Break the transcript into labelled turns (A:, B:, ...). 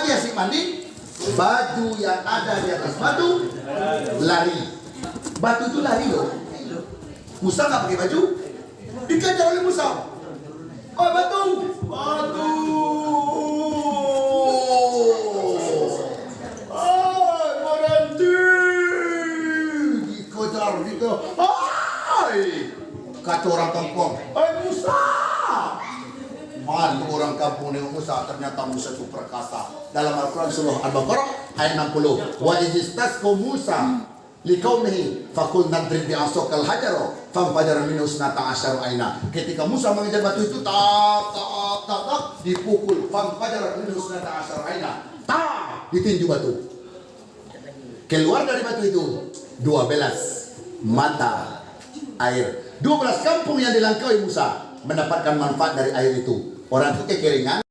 A: lagi asik mandi, baju yang ada di atas batu lari. Batu itu lari loh. Musa nggak pakai baju, dikejar oleh Musa. Oh batu, batu. Oh berhenti. Dikejar, dikejar. Hai, kata orang kampung. Hai Musa. Malu orang kampung dengan Musa, ternyata Musa itu perkasa. Dalam Al-Quran surah Al-Baqarah ayat 60. Wa izistasqa Musa liqaumihi faqul nadrib bi'asakal hajara fanfajara minhu isnata asyara aina. Ketika Musa mengejar batu itu tak dipukul fanfajara minhu isnata asyara aina. Ditinju batu. Keluar dari batu itu 12 mata air. 12 kampung yang dilangkaui Musa mendapatkan manfaat dari air itu. Orang itu kekeringan.